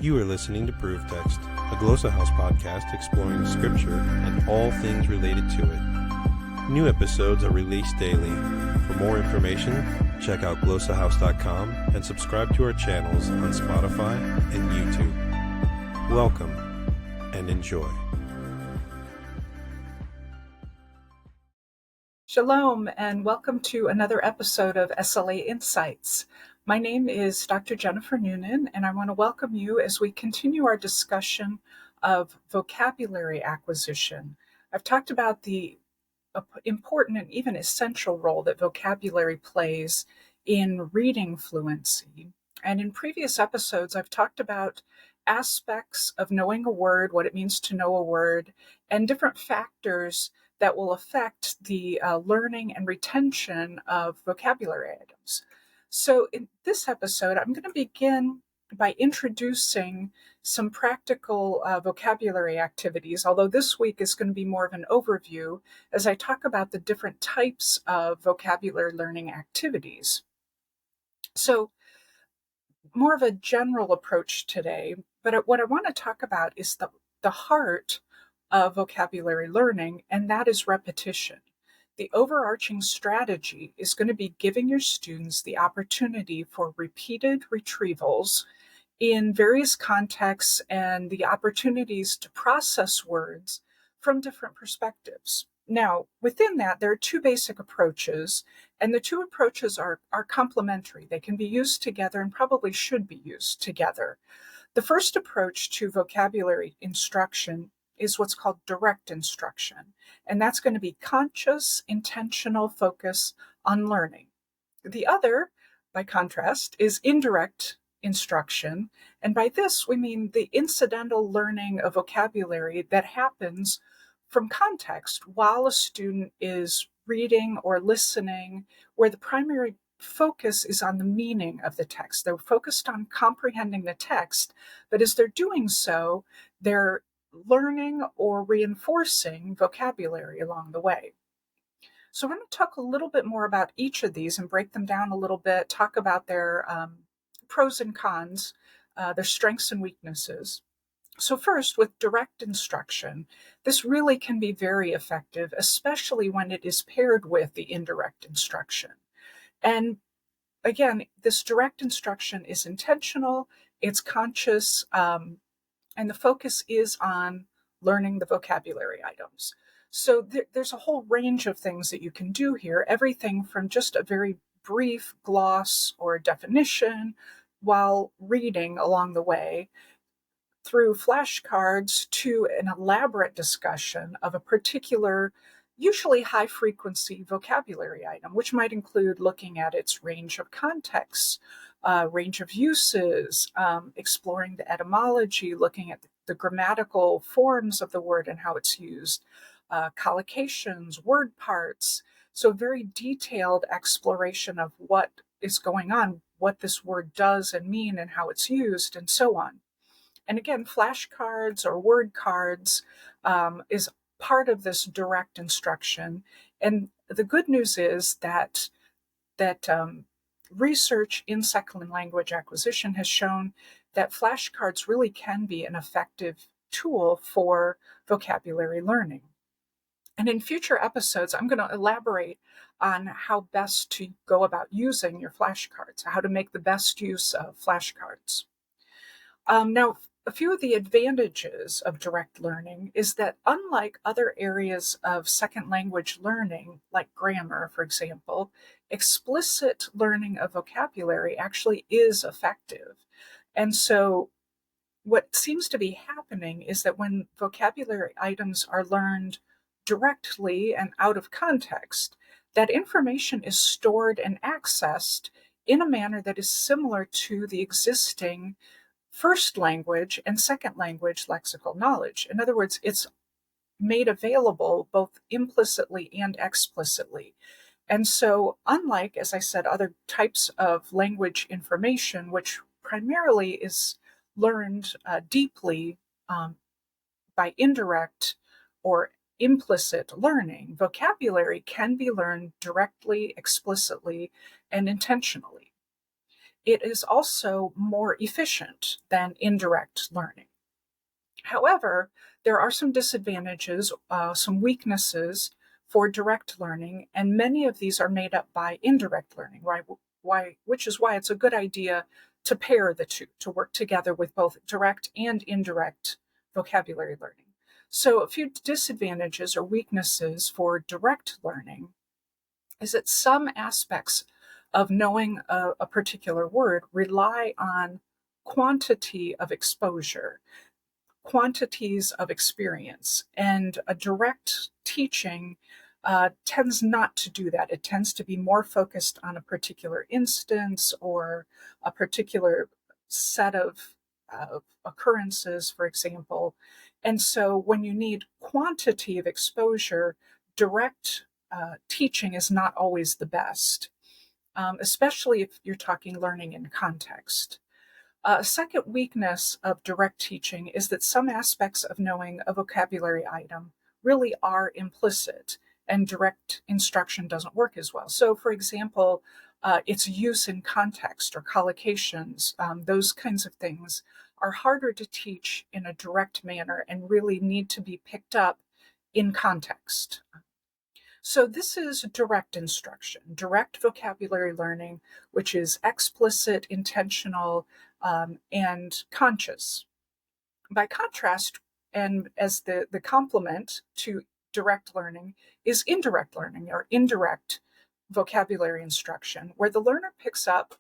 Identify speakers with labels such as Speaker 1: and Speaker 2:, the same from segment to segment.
Speaker 1: You are listening to Proof Text, a Glossa House podcast exploring Scripture and all things related to it. New episodes are released daily. For more information, check out glossahouse.com and subscribe to our channels on Spotify and YouTube. Welcome and enjoy.
Speaker 2: Shalom and welcome to another episode of SLA Insights. My name is Dr. Jennifer Noonan, and I want to welcome you as we continue our discussion of vocabulary acquisition. I've talked about the important and even essential role that vocabulary plays in reading fluency. And in previous episodes, I've talked about aspects of knowing a word, what it means to know a word, and different factors that will affect the learning and retention of vocabulary items. So in this episode, I'm going to begin by introducing some practical vocabulary activities, although this week is going to be more of an overview as I talk about the different types of vocabulary learning activities. So more of a general approach today, but what I want to talk about is the heart of vocabulary learning, and that is repetition. The overarching strategy is going to be giving your students the opportunity for repeated retrievals in various contexts and the opportunities to process words from different perspectives. Now, within that, there are two basic approaches, and the two approaches are complementary. They can be used together and probably should be used together. The first approach to vocabulary instruction is what's called direct instruction, and that's going to be conscious, intentional focus on learning. The other, by contrast, is indirect instruction, and by this we mean the incidental learning of vocabulary that happens from context while a student is reading or listening, where the primary focus is on the meaning of the text. They're focused on comprehending the text, but as they're doing so, they're learning or reinforcing vocabulary along the way. So I'm going to talk a little bit more about each of these and break them down a little bit, talk about their pros and cons, their strengths and weaknesses. So first, with direct instruction, this really can be very effective, especially when it is paired with the indirect instruction. And again, this direct instruction is intentional, it's conscious, and the focus is on learning the vocabulary items. So there's a whole range of things that you can do here, everything from just a very brief gloss or definition while reading along the way, through flashcards to an elaborate discussion of a particular, usually high-frequency vocabulary item, which might include looking at its range of contexts, range of uses, exploring the etymology, looking at the grammatical forms of the word and how it's used, collocations, word parts. So very detailed exploration of what is going on, what this word does and mean and how it's used, and so on. And again, flashcards or word cards is part of this direct instruction. And the good news is that research in second language acquisition has shown that flashcards really can be an effective tool for vocabulary learning. And in future episodes, I'm going to elaborate on how best to go about using your flashcards, how to make the best use of flashcards. Now, a few of the advantages of direct learning is that unlike other areas of second language learning, like grammar, for example, explicit learning of vocabulary actually is effective. And so what seems to be happening is that when vocabulary items are learned directly and out of context, that information is stored and accessed in a manner that is similar to the existing first language and second language lexical knowledge. In other words, it's made available both implicitly and explicitly. And so, unlike, as I said, other types of language information, which primarily is learned deeply by indirect or implicit learning, vocabulary can be learned directly, explicitly, and intentionally. it is also more efficient than indirect learning. However, there are some disadvantages, some weaknesses for direct learning, and many of these are made up by indirect learning, right? Which is why it's a good idea to pair the two, to work together with both direct and indirect vocabulary learning. So a few disadvantages or weaknesses for direct learning is that some aspects of knowing a particular word rely on quantity of exposure, quantities of experience, and a direct teaching tends not to do that. It tends to be more focused on a particular instance or a particular set of occurrences, for example. And so when you need quantity of exposure, direct teaching is not always the best, especially if you're talking learning in context. A second weakness of direct teaching is that some aspects of knowing a vocabulary item really are implicit, and direct instruction doesn't work as well. So, for example, its use in context or collocations, those kinds of things are harder to teach in a direct manner and really need to be picked up in context. So this is direct instruction, direct vocabulary learning, which is explicit, intentional, and conscious. By contrast, and as the complement to direct learning, is indirect learning or indirect vocabulary instruction, where the learner picks up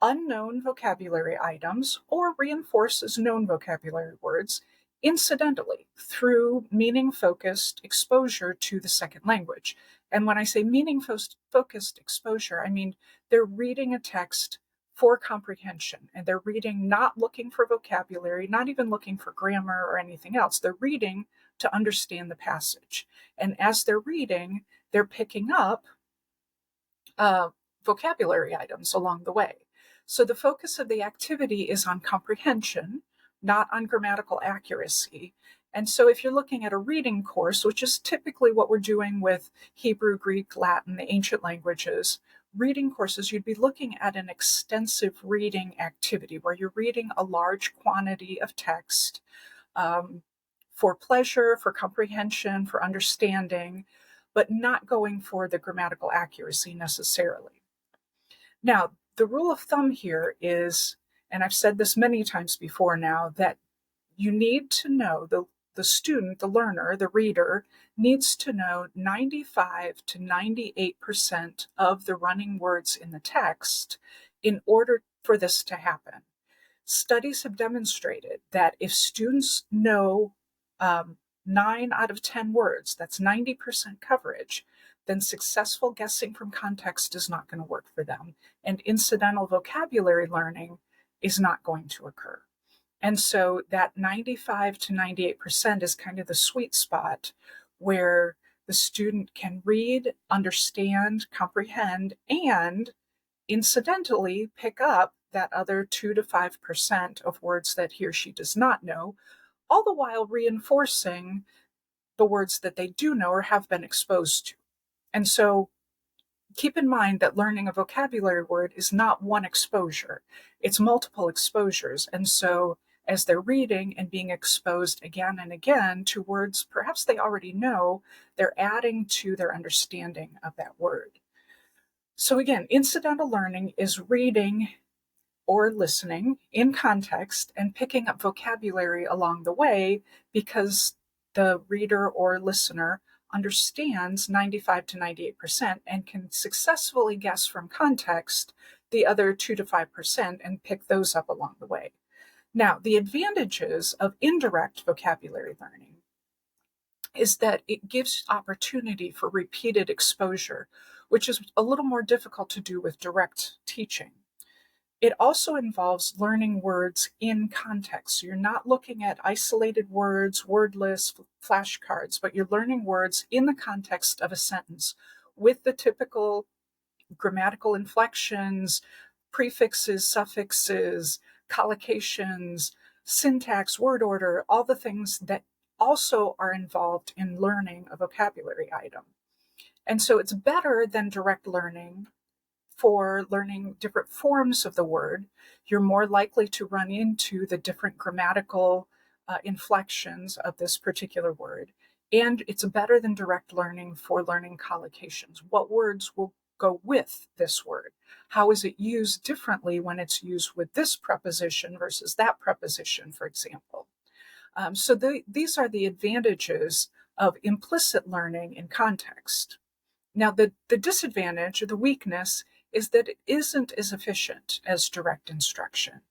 Speaker 2: unknown vocabulary items or reinforces known vocabulary words incidentally through meaning-focused exposure to the second language. And when I say meaning-focused exposure, I mean they're reading a text for comprehension, and they're reading not looking for vocabulary, not even looking for grammar or anything else. They're reading to understand the passage. And as they're reading, they're picking up vocabulary items along the way. So the focus of the activity is on comprehension, not on grammatical accuracy. And so if you're looking at a reading course, which is typically what we're doing with Hebrew, Greek, Latin, the ancient languages, reading courses, you'd be looking at an extensive reading activity where you're reading a large quantity of text for pleasure, for comprehension, for understanding, but not going for the grammatical accuracy necessarily. Now, the rule of thumb here is, and I've said this many times before now, that you need to know, the student, the learner, the reader, needs to know 95 to 98% of the running words in the text in order for this to happen. Studies have demonstrated that if students know 9 out of 10 words, that's 90% coverage, then successful guessing from context is not going to work for them. And incidental vocabulary learning is not going to occur. And so that 95 to 98% is kind of the sweet spot where the student can read, understand, comprehend, and incidentally pick up that other 2 to 5% of words that he or she does not know, all the while reinforcing the words that they do know or have been exposed to. And so keep in mind that learning a vocabulary word is not one exposure, it's multiple exposures. And so as they're reading and being exposed again and again to words perhaps they already know, they're adding to their understanding of that word. So again, incidental learning is reading or listening in context and picking up vocabulary along the way because the reader or listener understands 95 to 98% and can successfully guess from context the other 2 to 5% and pick those up along the way. Now, the advantages of indirect vocabulary learning is that it gives opportunity for repeated exposure, which is a little more difficult to do with direct teaching. It also involves learning words in context. So you're not looking at isolated words, word lists, flashcards, but you're learning words in the context of a sentence with the typical grammatical inflections, prefixes, suffixes, collocations, syntax, word order, all the things that also are involved in learning a vocabulary item. And so it's better than direct learning for learning different forms of the word, you're more likely to run into the different grammatical inflections of this particular word. And it's better than direct learning for learning collocations. What words will go with this word? How is it used differently when it's used with this preposition versus that preposition, for example? These are the advantages of implicit learning in context. Now, the disadvantage or the weakness is that it isn't as efficient as direct instruction.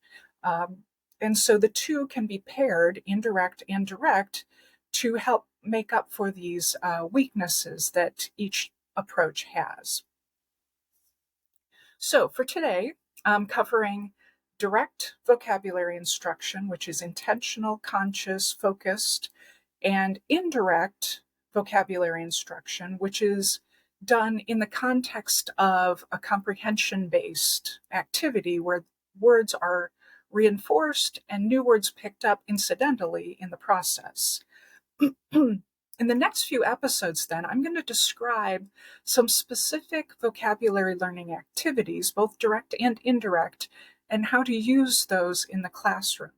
Speaker 2: And so the two can be paired, indirect and direct, to help make up for these weaknesses that each approach has. So for today, I'm covering direct vocabulary instruction, which is intentional, conscious, focused, and indirect vocabulary instruction, which is done in the context of a comprehension-based activity where words are reinforced and new words picked up incidentally in the process. In the next few episodes, then, I'm going to describe some specific vocabulary learning activities, both direct and indirect, and how to use those in the classroom.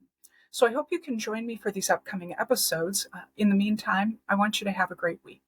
Speaker 2: So I hope you can join me for these upcoming episodes. In the meantime, I want you to have a great week.